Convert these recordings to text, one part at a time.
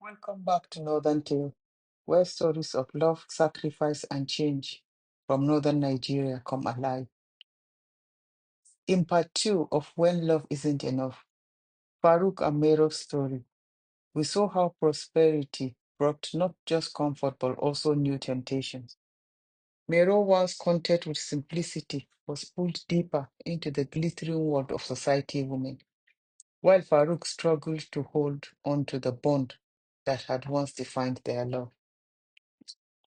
Welcome back to Northern Tale, where stories of love, sacrifice, and change from Northern Nigeria come alive. In part two of When Love Isn't Enough, Farouk and Mairo's story, we saw how prosperity brought not just comfort but also new temptations. Mairo, once content with simplicity, was pulled deeper into the glittering world of society women, while Farouk struggled to hold on to the bond that had once defined their love.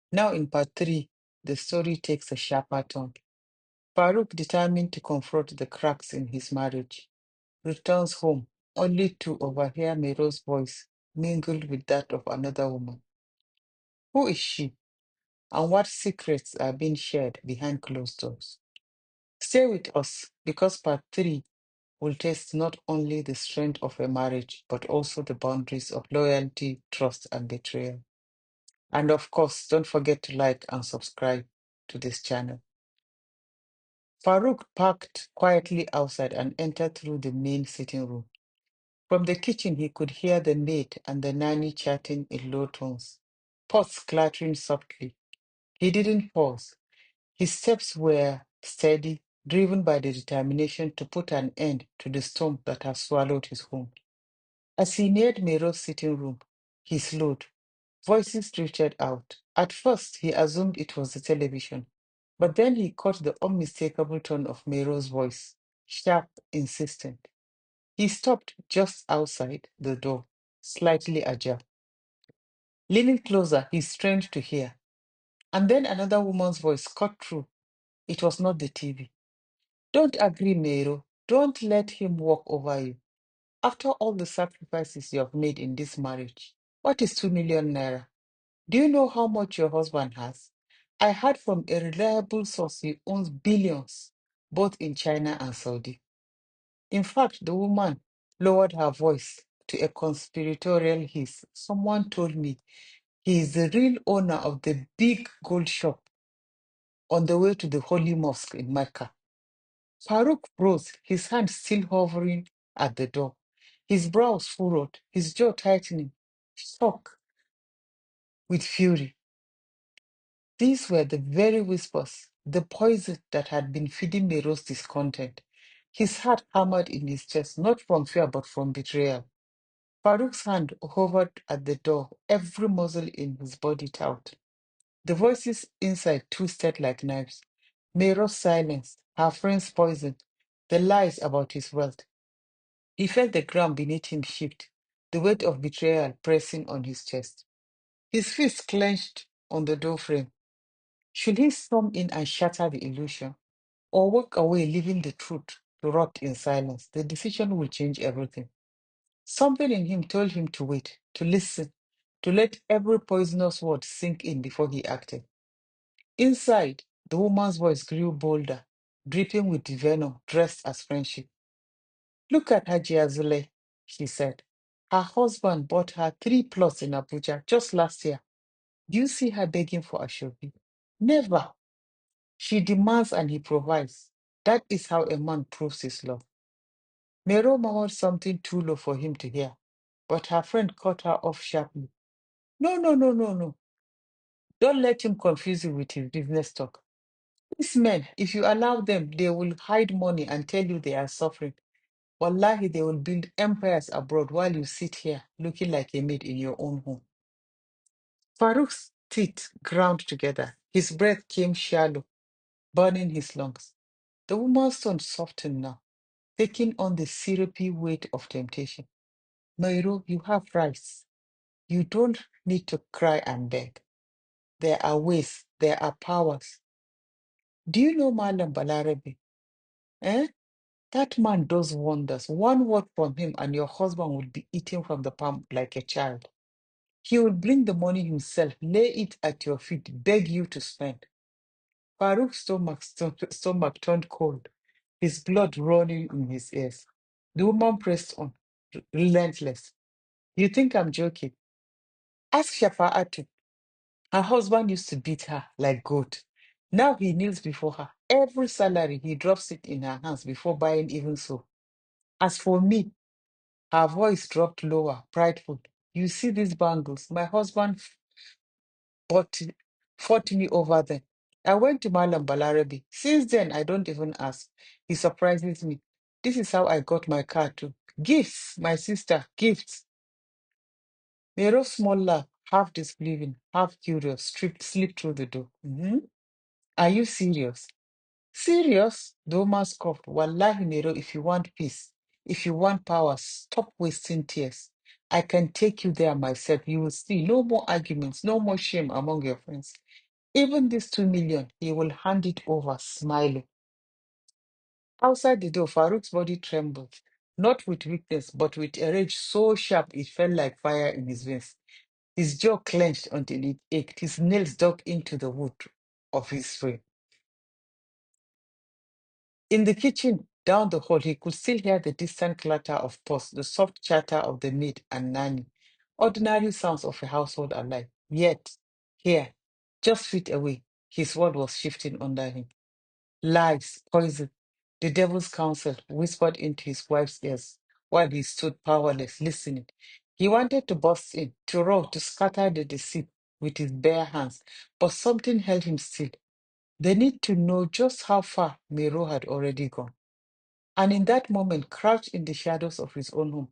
Now, in part three, the story takes a sharper turn. Farouk, determined to confront the cracks in his marriage, returns home only to overhear Mero's voice mingled with that of another woman. Who is she, and what secrets are being shared behind closed doors? Stay with us because part three will test not only the strength of a marriage but also the boundaries of loyalty, trust, and betrayal. And of course, don't forget to like and subscribe to this channel. Farouk parked quietly outside and entered through the main sitting room. From the kitchen, he could hear the maid and the nanny chatting in low tones, pots clattering softly. He didn't pause. His steps were steady, driven by the determination to put an end to the storm that had swallowed his home. As he neared Mero's sitting room, he slowed. Voices drifted out. At first, he assumed it was the television, but then he caught the unmistakable tone of Mero's voice, sharp, insistent. He stopped just outside the door, slightly ajar. Leaning closer, he strained to hear. And then another woman's voice cut through. It was not the TV. Don't agree, Mero. Don't let him walk over you. After all the sacrifices you have made in this marriage, what is 2 million naira? Do you know how much your husband has? I heard from a reliable source he owns billions, both in China and Saudi. In fact, the woman lowered her voice to a conspiratorial hiss. Someone told me he is the real owner of the big gold shop on the way to the Holy Mosque in Mecca. Farouk rose, his hand still hovering at the door. His brows furrowed, his jaw tightening, shock with fury. These were the very whispers, the poison that had been feeding Nero's discontent. His heart hammered in his chest, not from fear but from betrayal. Farouk's hand hovered at the door, every muscle in his body taut. The voices inside twisted like knives. Nero's silence, her friend's poison, the lies about his wealth. He felt the ground beneath him shift, the weight of betrayal pressing on his chest. His fist clenched on the doorframe. Should he storm in and shatter the illusion, or walk away leaving the truth to rot in silence? The decision will change everything. Something in him told him to wait, to listen, to let every poisonous word sink in before he acted. Inside, the woman's voice grew bolder, dripping with the venom dressed as friendship. Look at Haji Azule, she said. Her husband bought her 3 plots in Abuja just last year. Do you see her begging for Ashobi? Never. She demands and he provides. That is how a man proves his love. Mero murmured something too low for him to hear, but her friend cut her off sharply. No, no, no, no, no. Don't let him confuse you with his business talk. These men, if you allow them, they will hide money and tell you they are suffering. Wallahi, they will build empires abroad while you sit here looking like a maid in your own home. Farouk's teeth ground together. His breath came shallow, burning his lungs. The woman's tone softened now, taking on the syrupy weight of temptation. Mairo, you have rights. You don't need to cry and beg. There are ways, there are powers. Do you know Malam Balarabi? Eh? That man does wonders. One word from him, and your husband will be eating from the palm like a child. He will bring the money himself, lay it at your feet, beg you to spend. Farouk's stomach turned cold, his blood running in his ears. The woman pressed on, relentless. You think I'm joking? Ask Shafa'atu. Her husband used to beat her like goat. Now he kneels before her. Every salary, he drops it in her hands before buying even so. As for me, her voice dropped lower, prideful. You see these bangles? My husband fought, fought me over them. I went to Malam Balarabi. Since then, I don't even ask. He surprises me. This is how I got my car too. Gifts, my sister, gifts. Nero's small laugh, half disbelieving, half curious, slipped through the door. "Mhm. Are you serious? Serious? The woman scoffed. Wallahi, Nero, if you want peace, if you want power, stop wasting tears. I can take you there myself. You will see no more arguments, no more shame among your friends. Even this 2 million, he will hand it over, smiling. Outside the door, Farouk's body trembled, not with weakness, but with a rage so sharp it felt like fire in his veins. His jaw clenched until it ached. His nails dug into the wood of his frame. In the kitchen, down the hall, he could still hear the distant clatter of pots, the soft chatter of the maid and nanny, ordinary sounds of a household alive. Yet, here, just feet away, his world was shifting under him. Lies, poison, the devil's counsel whispered into his wife's ears while he stood powerless, listening. He wanted to burst in, to roar, to scatter the deceit with his bare hands, but something held him still. The need to know just how far Miro had already gone. And in that moment, crouched in the shadows of his own home,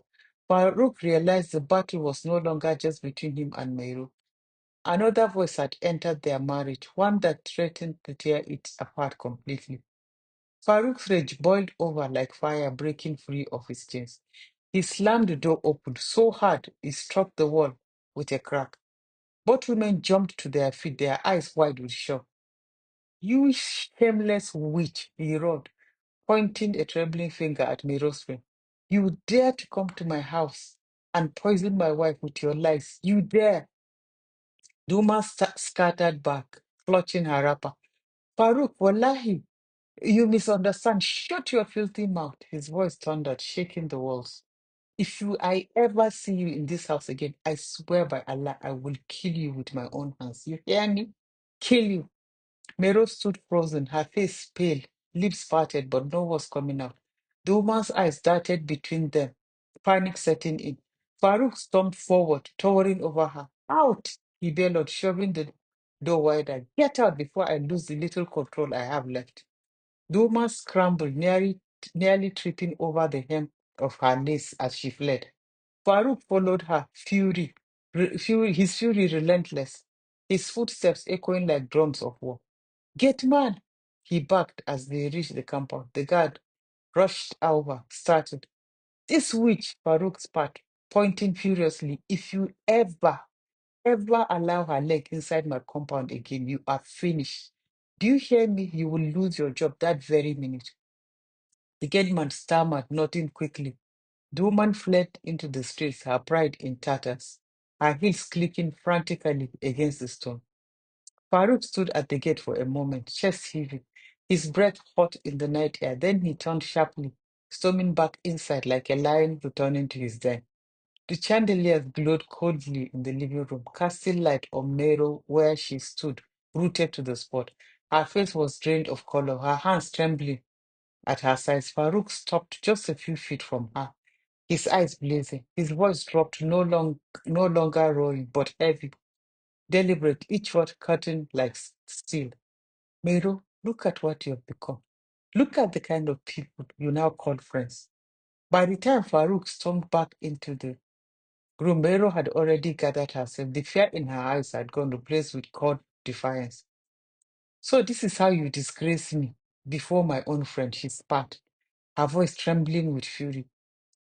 Farouk realized the battle was no longer just between him and Miro. Another voice had entered their marriage, one that threatened to tear it apart completely. Farouk's rage boiled over like fire breaking free of his chains. He slammed the door open so hard it struck the wall with a crack. Both women jumped to their feet, their eyes wide with shock. You shameless witch, he roared, pointing a trembling finger at Miroslav. You dare to come to my house and poison my wife with your lies. You dare. Duma scattered back, clutching her wrapper. Farouk, wallahi, you misunderstand. Shut your filthy mouth. His voice thundered, shaking the walls. If I ever see you in this house again, I swear by Allah, I will kill you with my own hands. You hear me? Kill you. Mero stood frozen, her face pale, lips parted, but no words coming out. The woman's eyes darted between them, panic setting in. Farouk stormed forward, towering over her. Out! He bellowed, shoving the door wider. Get out before I lose the little control I have left. The woman scrambled, nearly tripping over the hem of her lace as she fled. Farouk followed her, his fury relentless, his footsteps echoing like drums of war. Get man! He barked as they reached the compound. The guard rushed over, startled. This witch, Farouk spat, pointing furiously. If you ever allow her leg inside my compound again, you are finished. Do you hear me? You will lose your job that very minute. The gateman stammered, nodding quickly. The woman fled into the streets, her pride in tatters, her heels clicking frantically against the stone. Farouk stood at the gate for a moment, chest heaving, his breath hot in the night air. Then he turned sharply, storming back inside like a lion returning to his den. The chandeliers glowed coldly in the living room, casting light on Mero where she stood, rooted to the spot. Her face was drained of color, her hands trembling at her sides. Farouk stopped just a few feet from her, his eyes blazing. His voice dropped, no longer roaring, but heavy, deliberate, each word cutting like steel. Mero, look at what you have become. Look at the kind of people you now call friends. By the time Farouk stormed back into the room, Mero had already gathered herself. The fear in her eyes had gone replaced with cold defiance. So this is how you disgrace me before my own friend, she spat, her voice trembling with fury.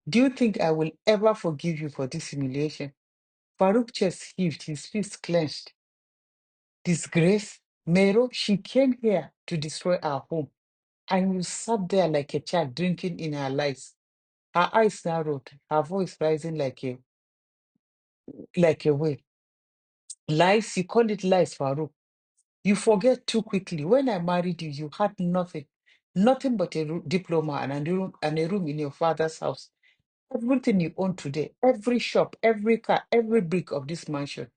Do you think I will ever forgive you for this humiliation? Farouk's chest heaved, his fist clenched. Disgrace? Mero, she came here to destroy our home, and you sat there like a child drinking in her lies. Her eyes narrowed, her voice rising like a wave. Lies? You call it lies, Farouk. You forget too quickly. When I married you, you had nothing. Nothing but a diploma and a room in your father's house. Everything you own today, every shop, every car, every brick of this mansion.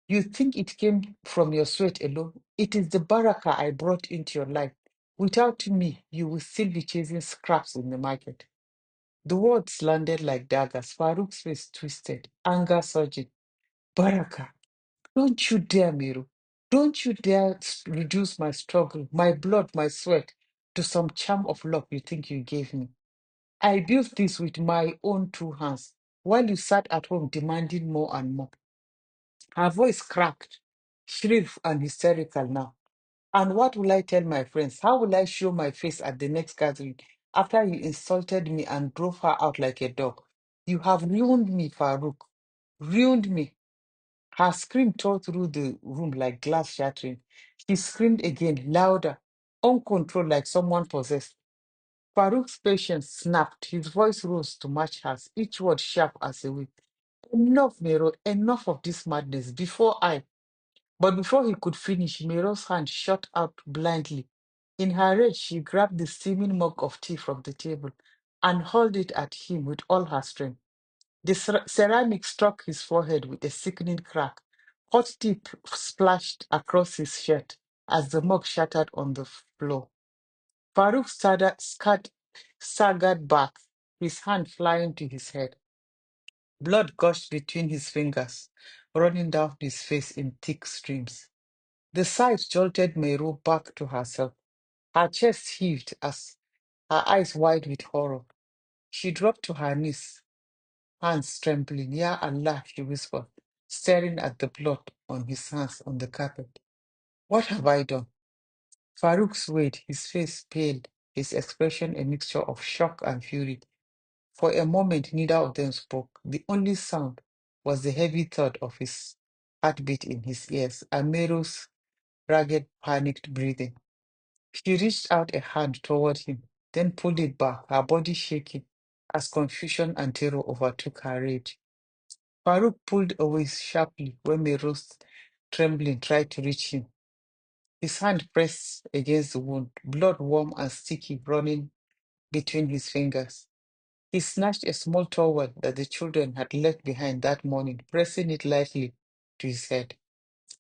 You think it came from your sweat alone? It is the baraka I brought into your life. Without me, you will still be chasing scraps in the market. The words landed like daggers. Farouk's face twisted, anger surging. Baraka, don't you dare, Miru. Don't you dare reduce my struggle, my blood, my sweat to some charm of love you think you gave me. I built this with my own two hands while you sat at home demanding more and more. Her voice cracked, shrill and hysterical now. And what will I tell my friends? How will I show my face at the next gathering after you insulted me and drove her out like a dog? You have ruined me, Farouk. Ruined me. Her scream tore through the room like glass shattering. She screamed again, louder, uncontrolled, like someone possessed. Farouk's patience snapped. His voice rose to match hers, each word sharp as a whip. Enough, Mero, enough of this madness. But before he could finish, Mero's hand shot out blindly. In her rage, she grabbed the steaming mug of tea from the table and hurled it at him with all her strength. The ceramic struck his forehead with a sickening crack. Hot tea splashed across his shirt as the mug shattered on the floor. Farouk staggered back, his hand flying to his head. Blood gushed between his fingers, running down his face in thick streams. The sight jolted Meru back to herself. Her chest heaved as her eyes wide with horror. She dropped to her knees, hands trembling. Ya Allah, she whispered, staring at the blood on his hands on the carpet. What have I done? Farouk swayed, his face pale, his expression a mixture of shock and fury. For a moment, neither of them spoke. The only sound was the heavy thud of his heartbeat in his ears, and Meru's ragged, panicked breathing. She reached out a hand toward him, then pulled it back, her body shaking as confusion and terror overtook her rage. Farouk pulled away sharply when Mero's trembling tried to reach him. His hand pressed against the wound, blood warm and sticky running between his fingers. He snatched a small towel that the children had left behind that morning, pressing it lightly to his head.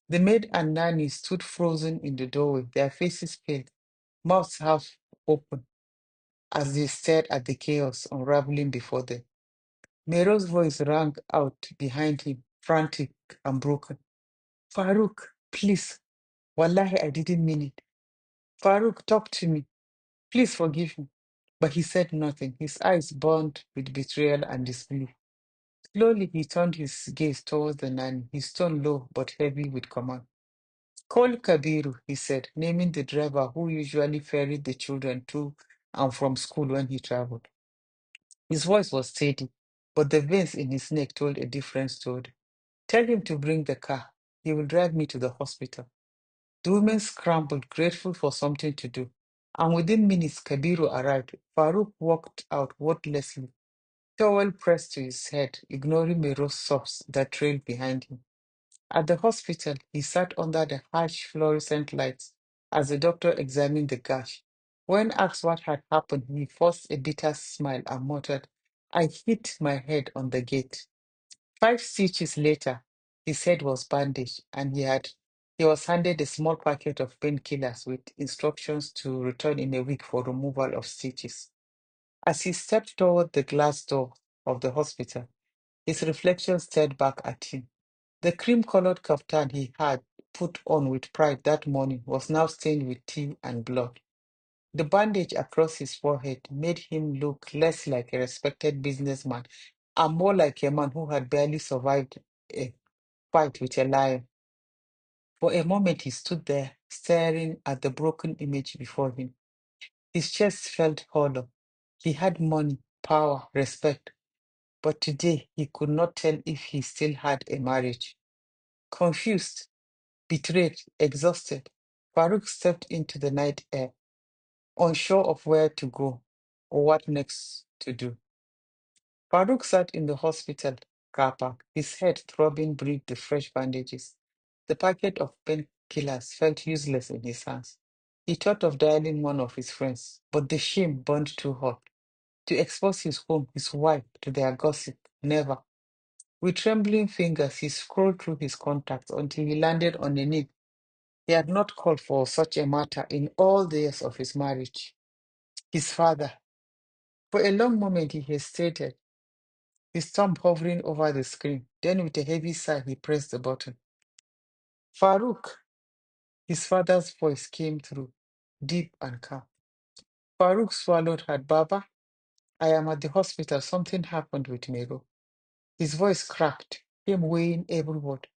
The maid and nanny stood frozen in the doorway, their faces pale, mouths half open, as they stared at the chaos unraveling before them. Mero's voice rang out behind him, frantic and broken. Farouk, please. Wallahi, I didn't mean it. Farouk, talk to me. Please forgive me. But he said nothing. His eyes burned with betrayal and disbelief. Slowly, he turned his gaze towards the nanny, his tone low but heavy with command. Call Kabiru, he said, naming the driver who usually ferried the children to and from school when he traveled. His voice was steady, but the veins in his neck told a different story. Tell him to bring the car. He will drive me to the hospital. The women scrambled, grateful for something to do. And within minutes, Kabiru arrived. Farouk walked out wordlessly, towel pressed to his head, ignoring Mero's sobs that trailed behind him. At the hospital, he sat under the harsh fluorescent lights as the doctor examined the gash. When asked what had happened, he forced a bitter smile and muttered, I hit my head on the gate. 5 stitches later, his head was bandaged and he was handed a small packet of painkillers with instructions to return in a week for removal of stitches. As he stepped toward the glass door of the hospital, his reflection stared back at him. The cream-colored kaftan he had put on with pride that morning was now stained with tea and blood. The bandage across his forehead made him look less like a respected businessman and more like a man who had barely survived a fight with a lion. For a moment, he stood there, staring at the broken image before him. His chest felt hollow. He had money, power, respect, but today he could not tell if he still had a marriage. Confused, betrayed, exhausted, Farouk stepped into the night air, unsure of where to go or what next to do. Farouk sat in the hospital car park, his head throbbing beneath the fresh bandages. The packet of painkillers felt useless in his hands. He thought of dialing one of his friends, but the shame burned too hot. To expose his home, his wife, to their gossip, never. With trembling fingers, he scrolled through his contacts until he landed on a name he had not called for such a matter in all the years of his marriage. His father. For a long moment he hesitated, his thumb hovering over the screen. Then with a heavy sigh, he pressed the button. Farouk, his father's voice came through, deep and calm. Farouk swallowed hard. Baba, I am at the hospital. Something happened with Mego. His voice cracked, him weighing every word.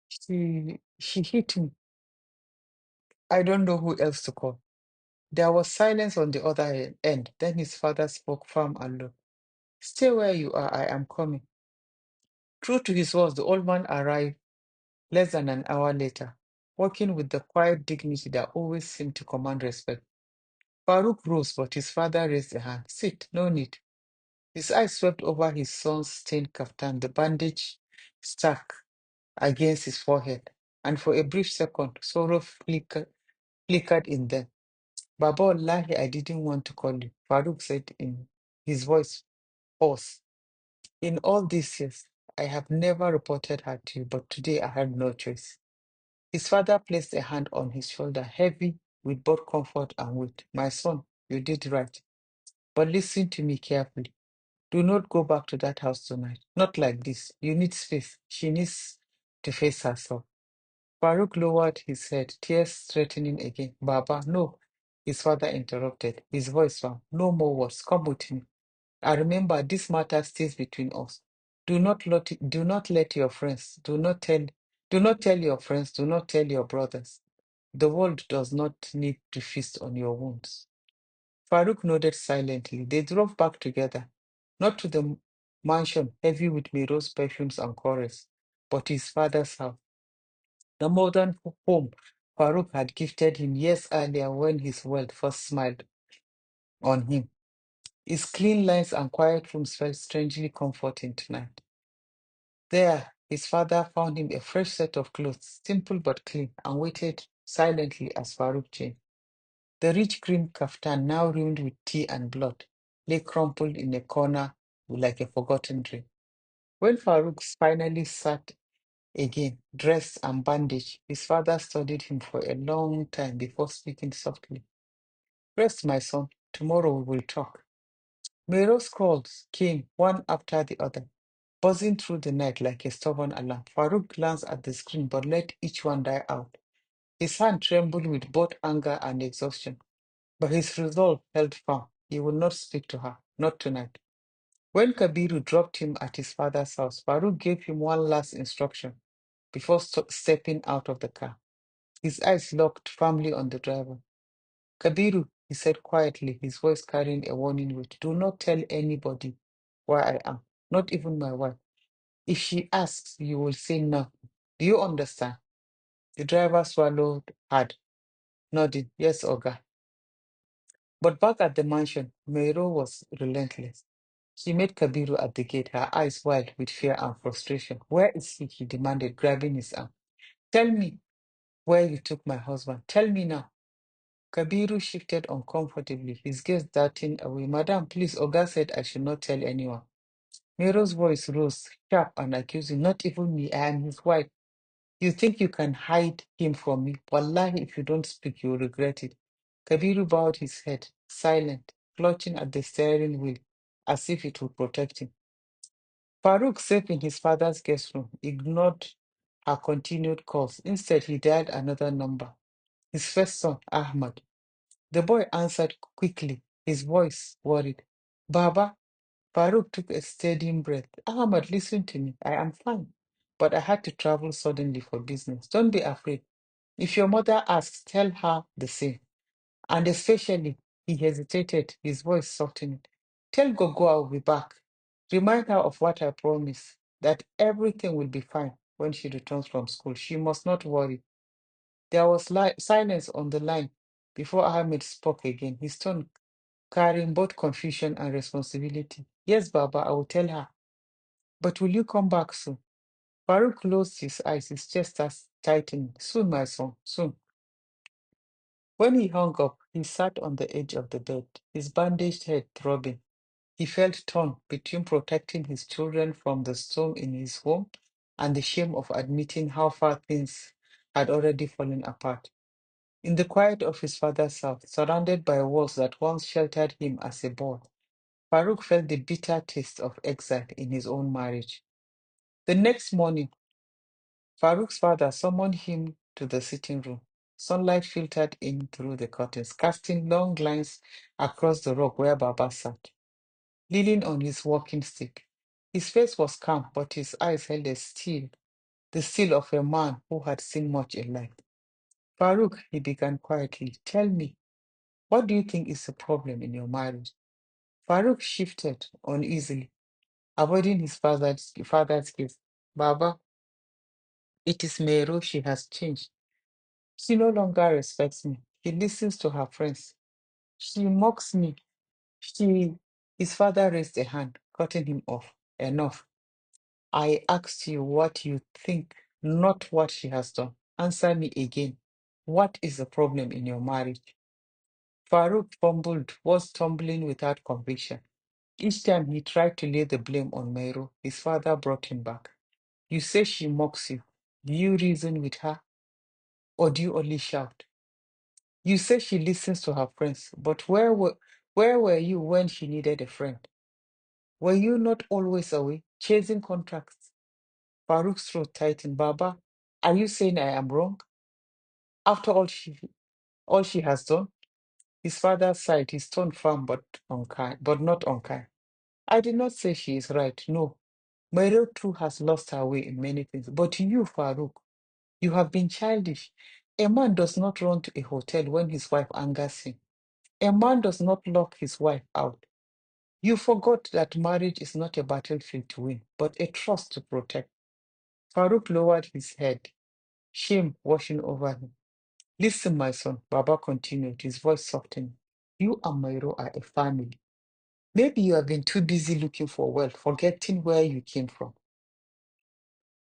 She hit me. I don't know who else to call. There was silence on the other end. Then his father spoke firm and low. Stay where you are. I am coming. True to his words, the old man arrived less than an hour later, walking with the quiet dignity that always seemed to command respect. Farouk rose, but his father raised a hand. Sit, no need. His eyes swept over his son's stained kaftan, the bandage stuck against his forehead, and for a brief second, sorrow flickered in them. Baba Wallahi, I didn't want to call you, Farouk said in his voice hoarse. In all these years, I have never reported her to you, but today I had no choice. His father placed a hand on his shoulder, heavy with both comfort and weight. My son, you did right. But listen to me carefully. Do not go back to that house tonight. Not like this. You need space. She needs to face herself. Farouk lowered his head, tears threatening again. Baba, no. His father interrupted, his voice firm. No more words. Come with me. And remember, this matter stays between us. Do not let your friends, do not tell your friends, do not tell your brothers. The world does not need to feast on your wounds. Farouk nodded silently. They drove back together, not to the mansion heavy with Miro's perfumes and chorus, but his father's house, the modern home Farouk had gifted him years earlier when his wealth first smiled on him. His clean lines and quiet rooms felt strangely comforting tonight. There, his father found him a fresh set of clothes, simple but clean, and waited silently as Farouk changed. The rich cream kaftan, now ruined with tea and blood, lay crumpled in a corner like a forgotten dream. When Farouk finally sat again, dressed and bandaged, his father studied him for a long time before speaking softly. Rest, my son. Tomorrow we will talk. Mero's calls came one after the other, buzzing through the night like a stubborn alarm. Farouk glanced at the screen but let each one die out. His hand trembled with both anger and exhaustion, but his resolve held firm. He would not speak to her, not tonight. When Kabiru dropped him at his father's house, Farouk gave him one last instruction before stepping out of the car. His eyes locked firmly on the driver. Kabiru, he said quietly, his voice carrying a warning note, do not tell anybody where I am, not even my wife. If she asks, you will say no. Do you understand? The driver swallowed hard, nodding, yes, Oga. But back at the mansion, Meiro was relentless. She met Kabiru at the gate, her eyes wild with fear and frustration. Where is he? He demanded, grabbing his arm. Tell me where you took my husband. Tell me now. Kabiru shifted uncomfortably, his gaze darting away. Madam, please, Oga said I should not tell anyone. Mero's voice rose, sharp and accusing. Not even me, I am his wife. You think you can hide him from me? Wallahi, if you don't speak, you will regret it. Kabiru bowed his head, silent, clutching at the steering wheel, as if it would protect him. Farouk, safe in his father's guest room, ignored her continued calls. Instead, he dialed another number. His first son, Ahmad. The boy answered quickly, his voice worried. Baba, Farouk took a steady breath. Ahmad, listen to me. I am fine, but I had to travel suddenly for business. Don't be afraid. If your mother asks, tell her the same. And especially, he hesitated, his voice softened. Tell Gogo I'll be back. Remind her of what I promised, that everything will be fine when she returns from school. She must not worry. There was silence on the line before Ahmed spoke again, his tone carrying both confusion and responsibility. Yes, Baba, I will tell her. But will you come back soon? Farouk closed his eyes, his chest as tightening. Soon, my son, soon. When he hung up, he sat on the edge of the bed, his bandaged head throbbing. He felt torn between protecting his children from the storm in his home and the shame of admitting how far things had already fallen apart. In the quiet of his father's house, surrounded by walls that once sheltered him as a boy, Farouk felt the bitter taste of exile in his own marriage. The next morning, Farouk's father summoned him to the sitting room. Sunlight filtered in through the curtains, casting long lines across the rug where Baba sat, leaning on his walking stick. His face was calm, but his eyes held the steel of a man who had seen much in life. Farouk, he began quietly, tell me, what do you think is the problem in your marriage? Farouk shifted uneasily, avoiding his father's gaze. Baba, it is Mero, she has changed. She no longer respects me. She listens to her friends. She mocks me. His father raised a hand, cutting him off. Enough. I asked you what you think, not what she has done. Answer me again. What is the problem in your marriage? Farouk fumbled, was tumbling without conviction. Each time he tried to lay the blame on Meiro, his father brought him back. You say she mocks you. Do you reason with her, or do you only shout? You say she listens to her friends, but where were you when she needed a friend? Were you not always away, chasing contracts? Farouk's throat tightened. Baba, are you saying I am wrong? After all she has done? His father sighed, his tone firm but not unkind. I did not say she is right. No. Meryl too has lost her way in many things. But you, Farouk, you have been childish. A man does not run to a hotel when his wife angers him. A man does not lock his wife out. You forgot that marriage is not a battlefield to win, but a trust to protect. Farouk lowered his head, shame washing over him. Listen, my son, Baba continued, his voice softening. You and Mairo are a family. Maybe you have been too busy looking for wealth, forgetting where you came from.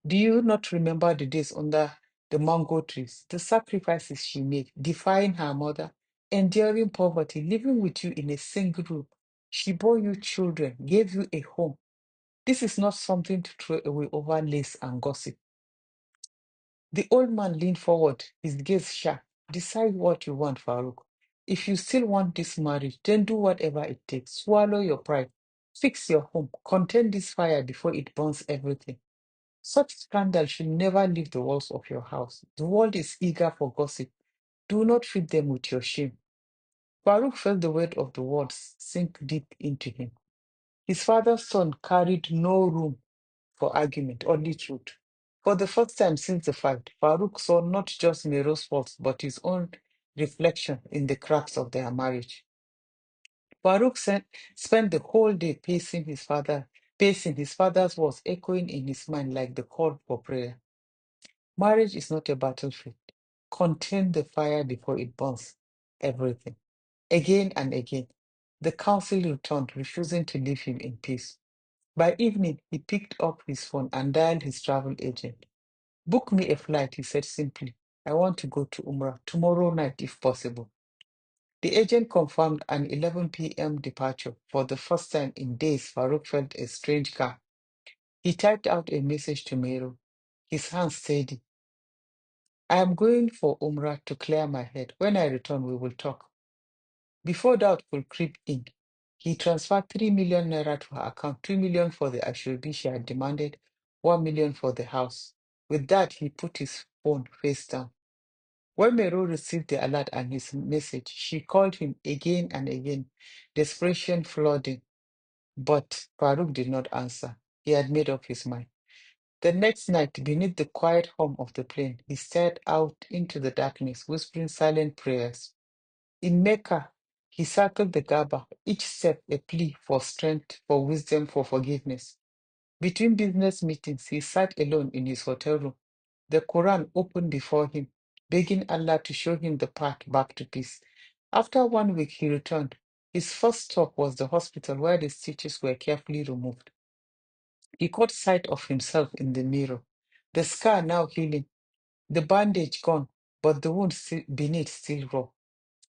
Do you not remember the days under the mango trees, the sacrifices she made, defying her mother, enduring poverty, living with you in a single room? She bore you children, gave you a home. This is not something to throw away over lace and gossip. The old man leaned forward, his gaze sharp. Decide what you want, Farouk. If you still want this marriage, then do whatever it takes. Swallow your pride. Fix your home. Contain this fire before it burns everything. Such scandal should never leave the walls of your house. The world is eager for gossip. Do not feed them with your shame. Farouk felt the weight of the words sink deep into him. His father's son carried no room for argument, only truth. For the first time since the fight, Farouk saw not just Mero's faults, but his own reflection in the cracks of their marriage. Farouk spent the whole day pacing his father's words echoing in his mind like the call for prayer. Marriage is not a battlefield. Contain the fire before it burns everything. Again and again, the counsel returned, refusing to leave him in peace. By evening, he picked up his phone and dialed his travel agent. Book me a flight, he said simply. I want to go to Umrah tomorrow night if possible. The agent confirmed an 11 p.m. departure. For the first time in days, Farouk felt a strange calm. He typed out a message to Mero, his hands steady. I am going for Umrah to clear my head. When I return, we will talk. Before doubt could creep in, he transferred 3 million naira to her account, 2 million for the Ashobi she had demanded, 1 million for the house. With that, he put his phone face down. When Meru received the alert and his message, she called him again and again, desperation flooding. But Farouk did not answer. He had made up his mind. The next night, beneath the quiet hum of the plane, he stared out into the darkness, whispering silent prayers. In Mecca, he circled the Kaaba, each step a plea for strength, for wisdom, for forgiveness. Between business meetings, he sat alone in his hotel room, the Quran open before him, begging Allah to show him the path back to peace. After 1 week, he returned. His first stop was the hospital where the stitches were carefully removed. He caught sight of himself in the mirror, the scar now healing, the bandage gone, but the wound beneath still raw.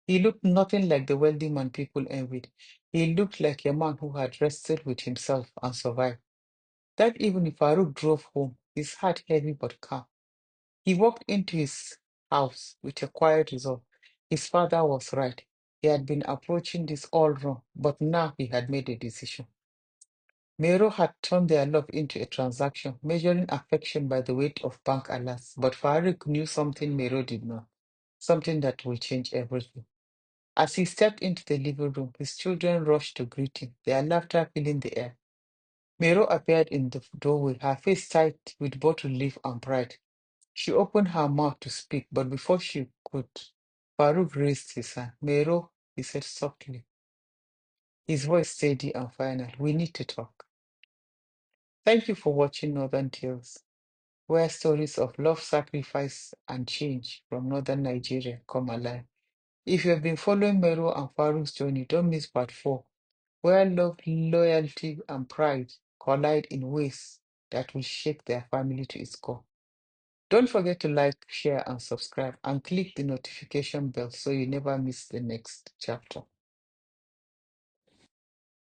He looked nothing like the wealthy man people envied. He looked like a man who had wrestled with himself and survived. That evening, Farouk drove home, his heart heavy but calm. He walked into his house with a quiet resolve. His father was right. He had been approaching this all wrong, but now he had made a decision. Mairo had turned their love into a transaction, measuring affection by the weight of bank alerts. But Farouk knew something Mairo did not, something that will change everything. As he stepped into the living room, his children rushed to greet him, their laughter filling the air. Mairo appeared in the doorway, her face tight with both relief and pride. She opened her mouth to speak, but before she could, Farouk raised his hand. Mairo, he said softly, his voice steady and final. We need to talk. Thank you for watching Northern Tales, where stories of love, sacrifice, and change from Northern Nigeria come alive. If you have been following Mero and Farouk's journey, don't miss part 4, where love, loyalty, and pride collide in ways that will shake their family to its core. Don't forget to like, share, and subscribe, and click the notification bell so you never miss the next chapter.